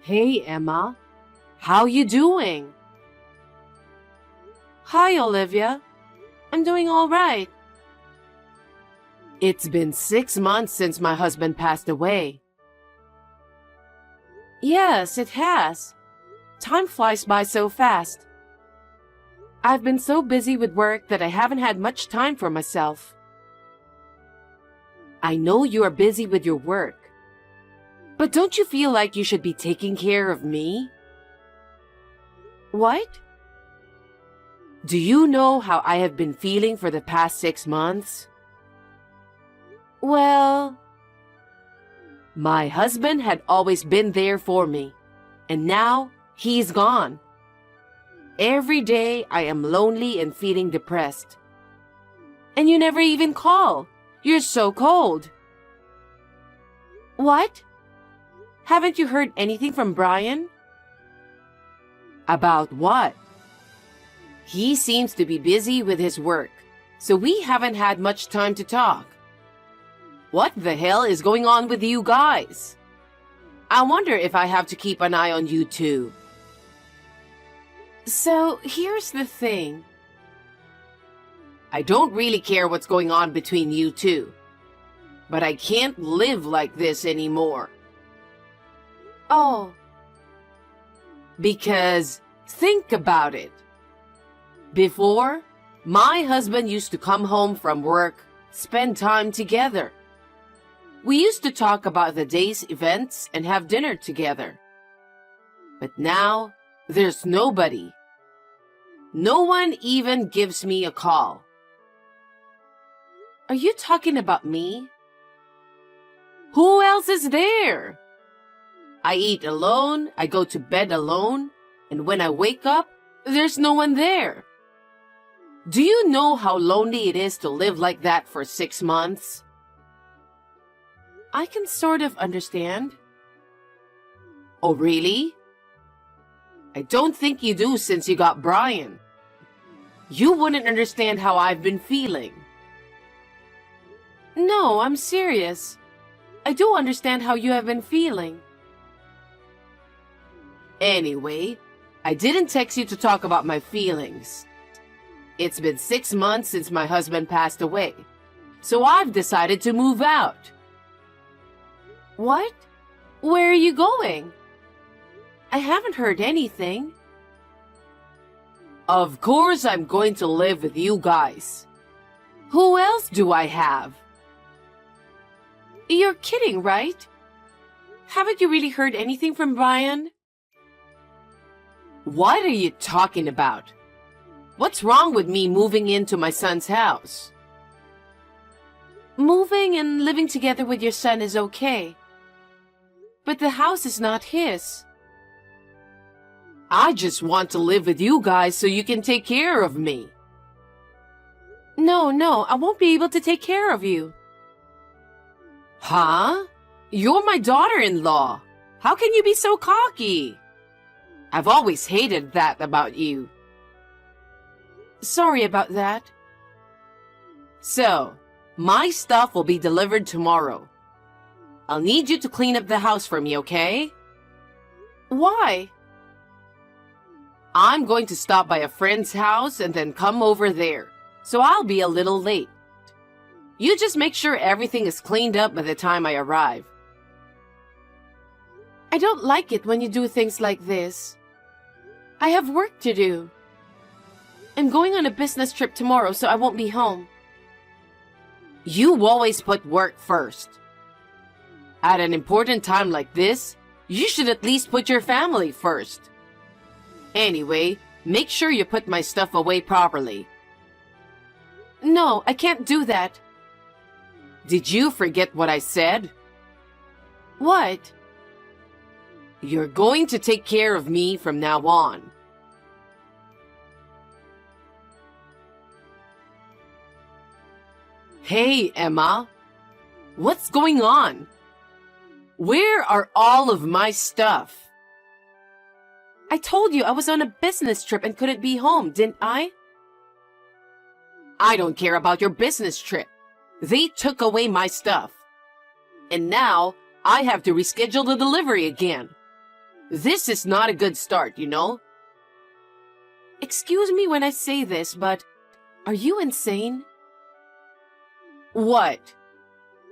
Hey, Emma. How you doing? Hi, Olivia. I'm doing all right. It's been 6 months since my husband passed away. Yes, it has. Time flies by so fast. I've been so busy with work that I haven't had much time for myself. I know you are busy with your work, but don't you feel like you should be taking care of me? What? Do you know how I have been feeling for the past 6 months? Well, my husband had always been there for me, and now he's gone. Every day I am lonely and feeling depressed. And you never even call. You're so cold. What? Haven't you heard anything from Brian? About what? He seems to be busy with his work, so we haven't had much time to talk. What the hell is going on with you guys? I wonder if I have to keep an eye on you too. So here's the thing. I don't really care what's going on between you two, but I can't live like this anymore. Oh. Because think about it. Before, my husband used to come home from work, spend time together. We used to talk about the day's events and have dinner together. But now, there's nobody. No one even gives me a call. Are you talking about me? Who else is there? I eat alone, I go to bed alone, and when I wake up, there's no one there. Do you know how lonely it is to live like that for 6 months? I can sort of understand. Oh, really? I don't think you do since you got Brian. You wouldn't understand how I've been feeling. No, I'm serious. I do understand how you have been feeling. Anyway, I didn't text you to talk about my feelings. It's been 6 months since my husband passed away, so I've decided to move out. What? Where are you going? I haven't heard anything. Of course I'm going to live with you guys. Who else do I have? You're kidding, right? Haven't you really heard anything from Brian? What are you talking about? What's wrong with me moving into my son's house? Moving and living together with your son is okay. But the house is not his. I just want to live with you guys so you can take care of me. No, I won't be able to take care of you. Huh? You're my daughter-in-law. How can you be so cocky? I've always hated that about you. Sorry about that. So, my stuff will be delivered tomorrow. I'll need you to clean up the house for me, okay? Why? I'm going to stop by a friend's house and then come over there, so I'll be a little late. You just make sure everything is cleaned up by the time I arrive. I don't like it when you do things like this. I have work to do. I'm going on a business trip tomorrow, so I won't be home. You always put work first. At an important time like this, you should at least put your family first. Anyway, make sure you put my stuff away properly. No, I can't do that. Did you forget what I said? What? You're going to take care of me from now on. Hey, Emma. What's going on? Where are all of my stuff? I told you I was on a business trip and couldn't be home, didn't I? I don't care about your business trip. They took away my stuff. And now I have to reschedule the delivery again. This is not a good start, you know? Excuse me when I say this, but are you insane? What?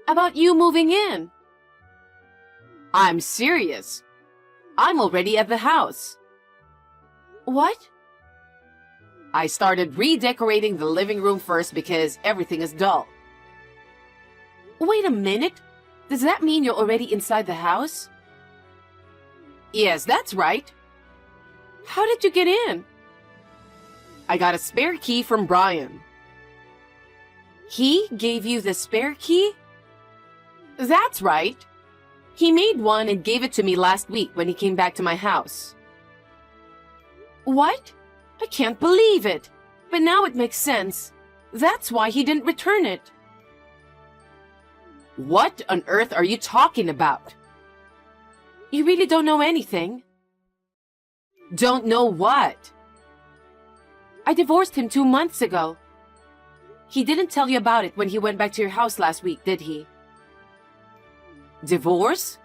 About you moving in? I'm serious. I'm already at the house. What? I started redecorating the living room first because everything is dull. Wait a minute. Does that mean you're already inside the house? Yes, that's right. How did you get in? I got a spare key from Brian. He gave you the spare key? That's right. He made one and gave it to me last week when he came back to my house. What? I can't believe it. But now it makes sense. That's why he didn't return it. What on earth are you talking about? You really don't know anything? Don't know what? I divorced him 2 months ago. He didn't tell you about it when he went back to your house last week, did he? Divorce?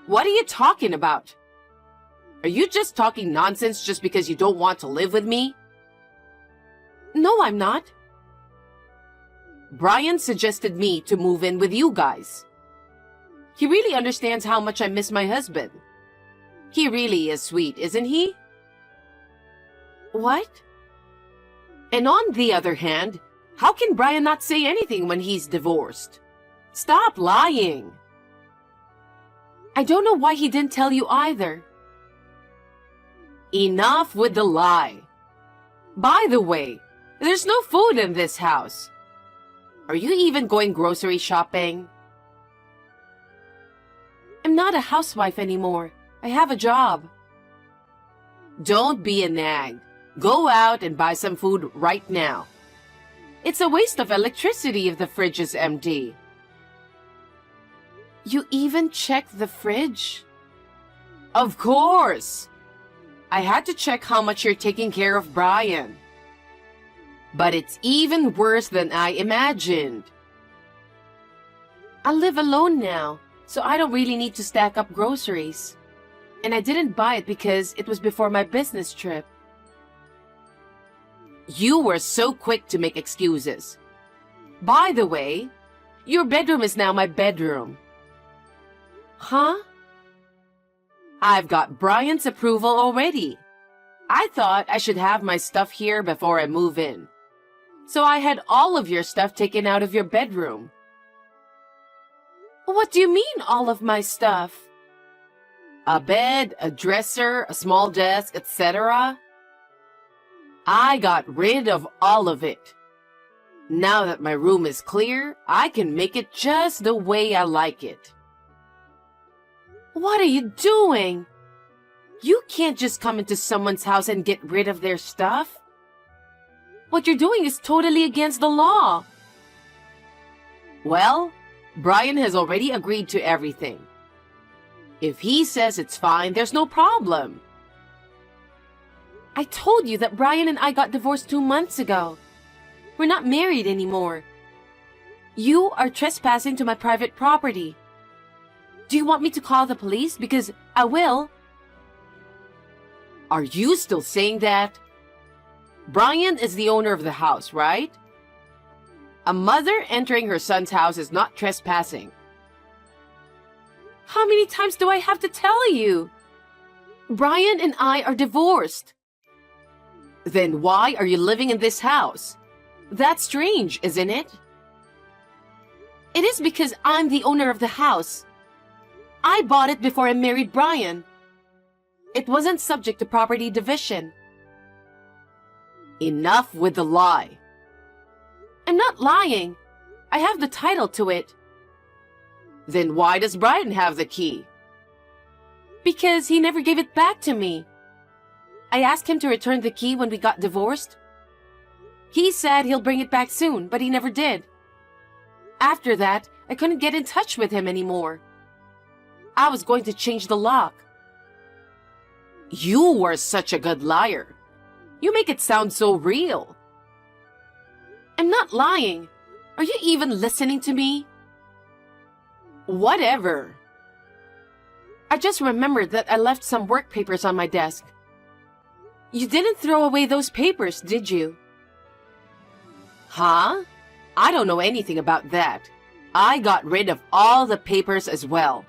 What are you talking about? Are you just talking nonsense just because you don't want to live with me? No, I'm not. Brian suggested me to move in with you guys. He really understands how much I miss my husband. He really is sweet, isn't he? What? And on the other hand, how can Brian not say anything when he's divorced? Stop lying. I don't know why he didn't tell you either. Enough with the lie. By the way, there's no food in this house. Are you even going grocery shopping? I'm not a housewife anymore. I have a job. Don't be a nag. Go out and buy some food right now. It's a waste of electricity if the fridge is empty. You even checked the fridge? Of course! I had to check how much you're taking care of Brian. But it's even worse than I imagined. I live alone now, so I don't really need to stack up groceries. And I didn't buy it because it was before my business trip. You were so quick to make excuses. By the way, your bedroom is now my bedroom. Huh? I've got Brian's approval already. I thought I should have my stuff here before I move in. So I had all of your stuff taken out of your bedroom. What do you mean, all of my stuff? A bed, a dresser, a small desk, etc. I got rid of all of it. Now that my room is clear, I can make it just the way I like it. What are you doing? You can't just come into someone's house and get rid of their stuff. What you're doing is totally against the law. Well, Brian has already agreed to everything. If he says it's fine, there's no problem. I told you that Brian and I got divorced 2 months ago. We're not married anymore. You are trespassing to my private property. Do you want me to call the police? Because I will. Are you still saying that? Brian is the owner of the house, right? A mother entering her son's house is not trespassing. How many times do I have to tell you? Brian and I are divorced. Then why are you living in this house? That's strange, isn't it? It is because I'm the owner of the house. I bought it before I married Brian. It wasn't subject to property division. Enough with the lie. I'm not lying. I have the title to it. Then why does Brian have the key? Because he never gave it back to me. I asked him to return the key when we got divorced. He said he'll bring it back soon, but he never did. After that, I couldn't get in touch with him anymore. I was going to change the lock. You were such a good liar. You make it sound so real. I'm not lying. Are you even listening to me? Whatever. I I just remembered that I left some work papers on my desk. You didn't throw away those papers, did you? Huh? I don't know anything about that. I got rid of all the papers as well.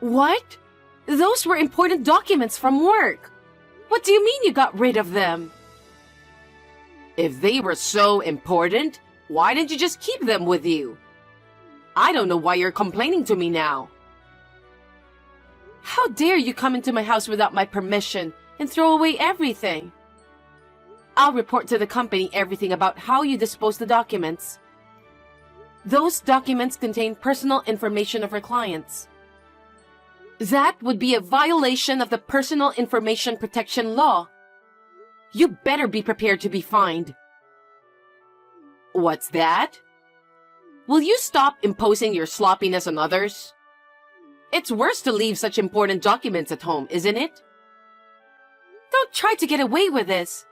What? Those were important documents from work. What do you mean you got rid of them? If they were so important, why didn't you just keep them with you? I don't know why you're complaining to me now. How dare you come into my house without my permission and throw away everything? I'll report to the company everything about how you disposed the documents. Those documents contain personal information of our clients. That would be a violation of the Personal Information Protection Law. You better be prepared to be fined. What's that? Will you stop imposing your sloppiness on others? It's worse to leave such important documents at home, isn't it? Don't try to get away with this.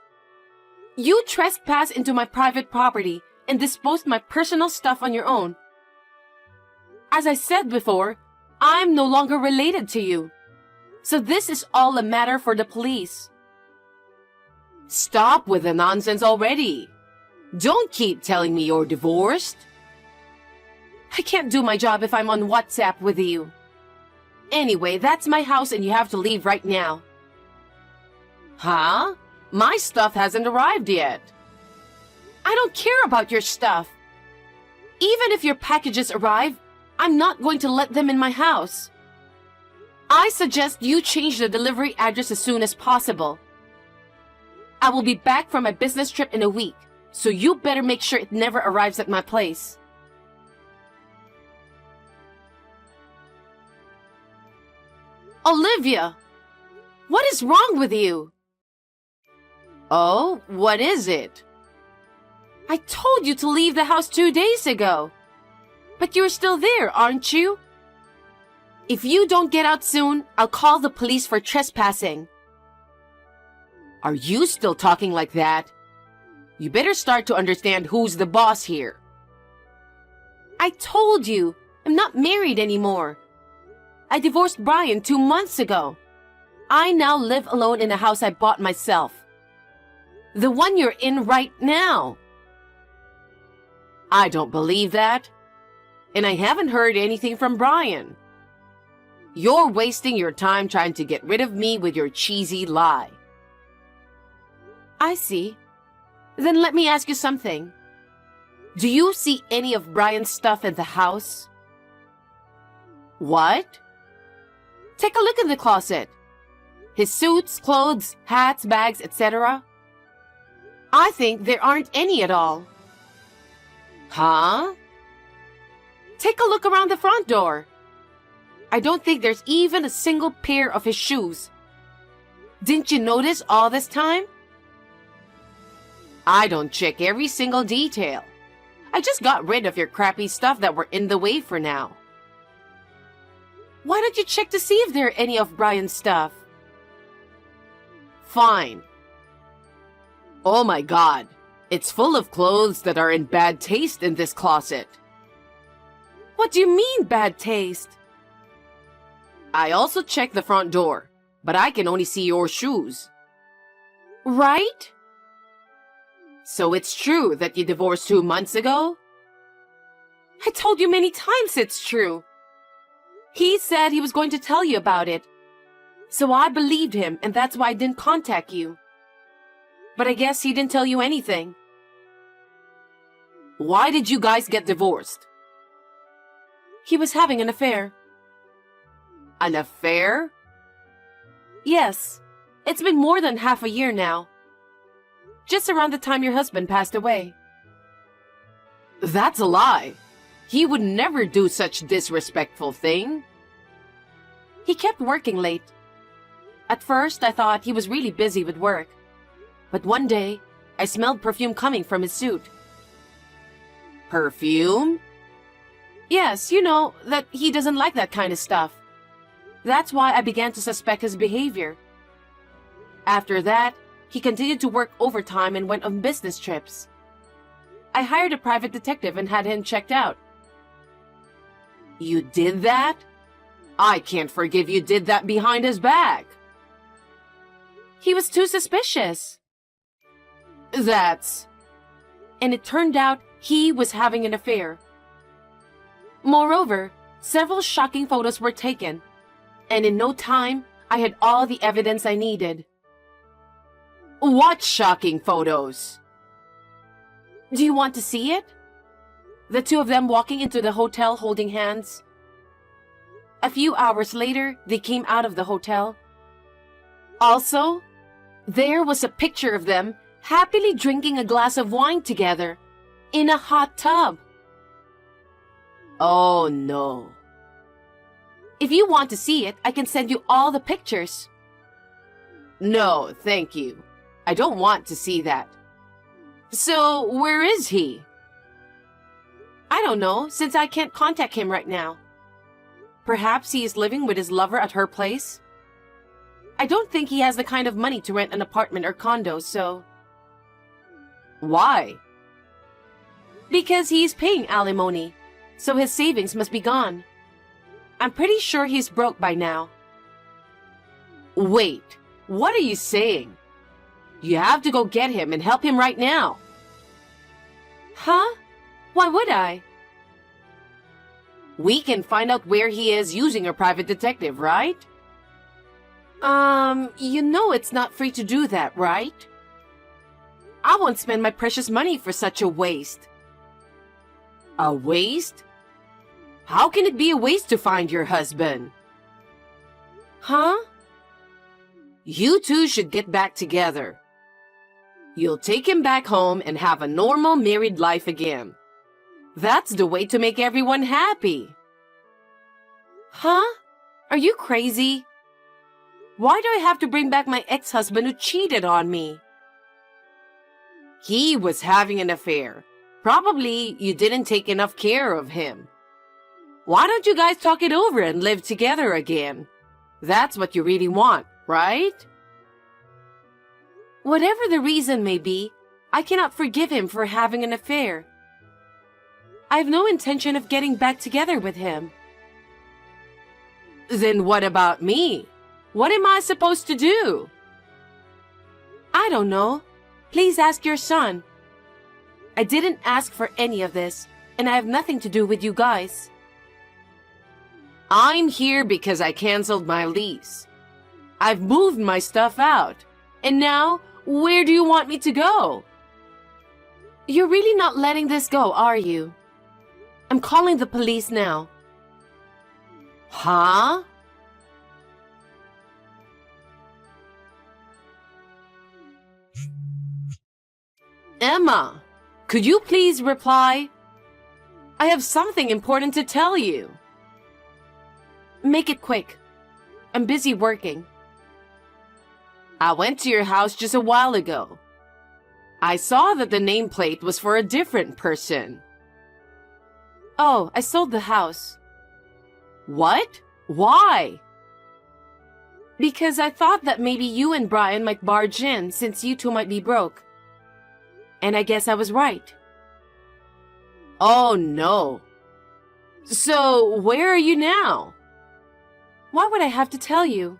You trespassed into my private property and disposed my personal stuff on your own. As I said before, I'm no longer related to you. So this is all a matter for the police. Stop with the nonsense already. Don't keep telling me you're divorced. I can't do my job if I'm on WhatsApp with you. Anyway, that's my house and you have to leave right now. Huh? My stuff hasn't arrived yet. I don't care about your stuff. Even if your packages arrive, I'm not going to let them in my house. I suggest you change the delivery address as soon as possible. I will be back from my business trip in a week, so you better make sure it never arrives at my place. Olivia! What is wrong with you? Oh, what is it? I told you to leave the house 2 days ago. But you're still there, aren't you? If you don't get out soon, I'll call the police for trespassing. Are you still talking like that? You better start to understand who's the boss here. I told you, I'm not married anymore. I divorced Brian 2 months ago. I now live alone in a house I bought myself. The one you're in right now. I don't believe that. And I haven't heard anything from Brian. You're wasting your time trying to get rid of me with your cheesy lie. I see. Then let me ask you something. Do you see any of Brian's stuff in the house? What? Take a look in the closet. His suits, clothes, hats, bags, etc. I think there aren't any at all. Huh? Take a look around the front door. I don't think there's even a single pair of his shoes. Didn't you notice all this time? I don't check every single detail. I just got rid of your crappy stuff that were in the way for now. Why don't you check to see if there are any of Brian's stuff? Fine. Oh my God. It's full of clothes that are in bad taste in this closet. What do you mean, bad taste? I also checked the front door, but I can only see your shoes. Right? So it's true that you divorced 2 months ago? I told you many times it's true. He said he was going to tell you about it. So I believed him, and that's why I didn't contact you. But I guess he didn't tell you anything. Why did you guys get divorced? He was having an affair. An affair? Yes. It's been more than half a year now. Just around the time your husband passed away. That's a lie. He would never do such disrespectful thing. He kept working late. At first, I thought he was really busy with work. But one day, I smelled perfume coming from his suit. Perfume? Yes, you know, that he doesn't like that kind of stuff. That's why I began to suspect his behavior. After that, he continued to work overtime and went on business trips. I hired a private detective and had him checked out. You did that? I can't forgive you did that behind his back. He was too suspicious. And it turned out he was having an affair. Moreover, several shocking photos were taken, and in no time, I had all the evidence I needed. What shocking photos? Do you want to see it? The two of them walking into the hotel holding hands. A few hours later, they came out of the hotel. Also, there was a picture of them happily drinking a glass of wine together in a hot tub. Oh no. If you want to see it, I can send you all the pictures. No, thank you. I don't want to see that. So, where is he? I don't know, since I can't contact him right now. Perhaps he is living with his lover at her place? I don't think he has the kind of money to rent an apartment or condo, so... Why? Because he's paying alimony, so his savings must be gone. I'm pretty sure he's broke by now. Wait, what are you saying? You have to go get him and help him right now. Huh? Why would I? We can find out where he is using a private detective, right? You know it's not free to do that, right? I won't spend my precious money for such a waste. A waste? How can it be a waste to find your husband? Huh? You two should get back together. You'll take him back home and have a normal married life again. That's the way to make everyone happy. Huh? Are you crazy? Why do I have to bring back my ex-husband who cheated on me? He was having an affair. Probably you didn't take enough care of him. Why don't you guys talk it over and live together again? That's what you really want, right? Whatever the reason may be, I cannot forgive him for having an affair. I have no intention of getting back together with him. Then what about me? What am I supposed to do? I don't know. Please ask your son. I didn't ask for any of this, and I have nothing to do with you guys. I'm here because I canceled my lease. I've moved my stuff out, and now, where do you want me to go? You're really not letting this go, are you? I'm calling the police now. Huh? Emma, could you please reply? I have something important to tell you. Make it quick. I'm busy working. I went to your house just a while ago. I saw that the nameplate was for a different person. Oh, I sold the house. What? Why? Because I thought that maybe you and Brian might barge in since you two might be broke. And I guess I was right. Oh no. So, where are you now? Why would I have to tell you?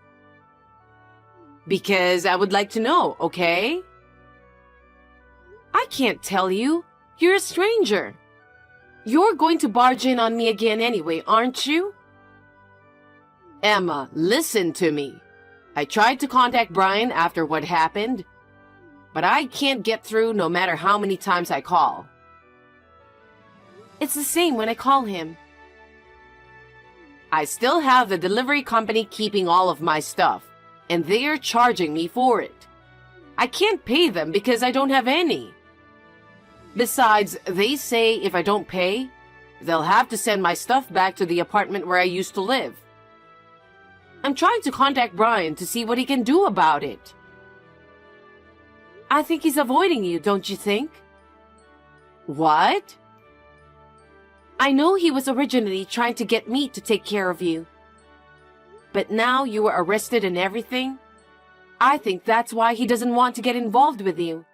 Because I would like to know, okay? I can't tell you. You're a stranger. You're going to barge in on me again anyway, aren't you? Emma, listen to me. I tried to contact Brian after what happened, but I can't get through no matter how many times I call. It's the same when I call him. I still have the delivery company keeping all of my stuff, and they're charging me for it. I can't pay them because I don't have any. Besides, they say if I don't pay, they'll have to send my stuff back to the apartment where I used to live. I'm trying to contact Brian to see what he can do about it. I think he's avoiding you, don't you think? What? I know he was originally trying to get me to take care of you. But now you were arrested and everything. I think that's why he doesn't want to get involved with you.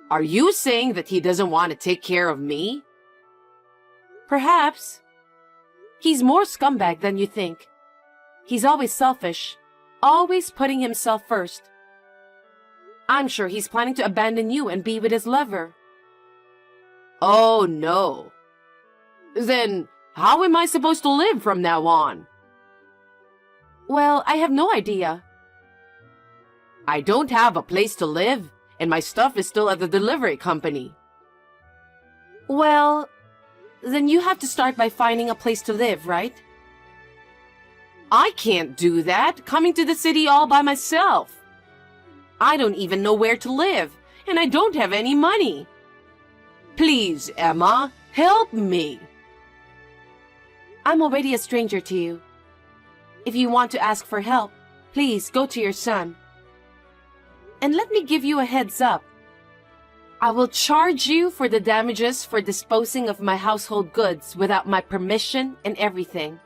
Are you saying that he doesn't want to take care of me? Perhaps. He's more scumbag than you think. He's always selfish, always putting himself first. I'm sure he's planning to abandon you and be with his lover. Oh no. Then how am I supposed to live from now on? Well, I have no idea. I don't have a place to live, and my stuff is still at the delivery company. Well, then you have to start by finding a place to live, right? I can't do that, coming to the city all by myself. I don't even know where to live, and I don't have any money. Please, Emma, help me. I'm already a stranger to you. If you want to ask for help, please go to your son. And let me give you a heads up. I will charge you for the damages for disposing of my household goods without my permission and everything.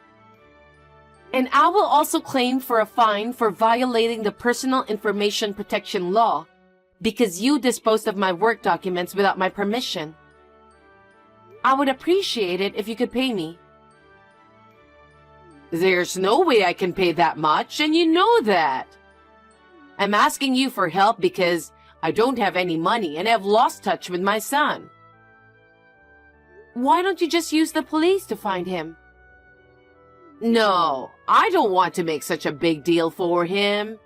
And I will also claim for a fine for violating the Personal Information Protection Law because you disposed of my work documents without my permission. I would appreciate it if you could pay me. There's no way I can pay that much, and you know that. I'm asking you for help because I don't have any money and have lost touch with my son. Why don't you just use the police to find him? No, I don't want to make such a big deal for him.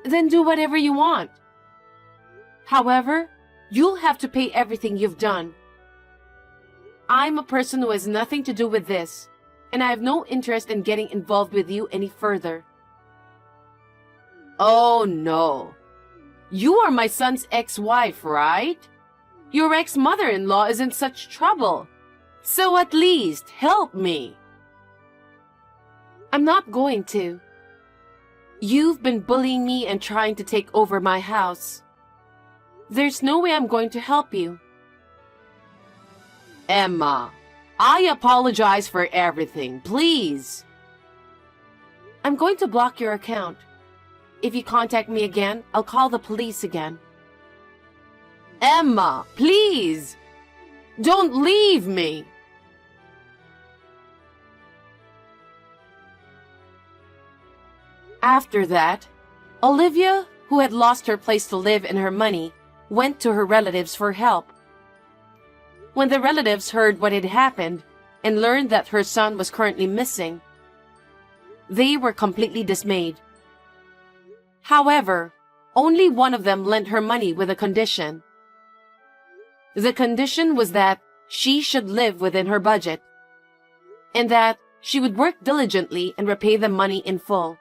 Then do whatever you want. However, you'll have to pay everything you've done. I'm a person who has nothing to do with this, and I have no interest in getting involved with you any further. Oh no. You are my son's ex-wife, right? Your ex-mother-in-law is in such trouble. So at least help me. I'm not going to. You've been bullying me and trying to take over my house. There's no way I'm going to help you. Emma, I apologize for everything, please. I'm going to block your account. If you contact me again, I'll call the police again. Emma, please! Don't leave me! After that, Olivia, who had lost her place to live and her money, went to her relatives for help. When the relatives heard what had happened and learned that her son was currently missing, they were completely dismayed. However, only one of them lent her money with a condition. The condition was that she should live within her budget, and that she would work diligently and repay the money in full.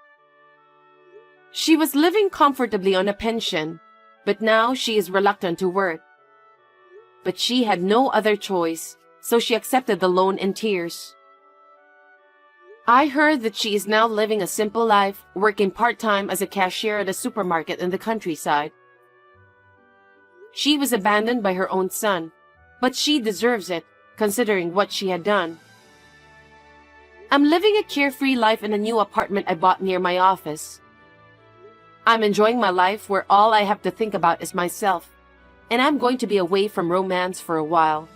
She was living comfortably on a pension, but now she is reluctant to work. But she had no other choice, so she accepted the loan in tears. I heard that she is now living a simple life, working part-time as a cashier at a supermarket in the countryside. She was abandoned by her own son, but she deserves it, considering what she had done. I'm living a carefree life in a new apartment I bought near my office. I'm enjoying my life where all I have to think about is myself, and I'm going to be away from romance for a while.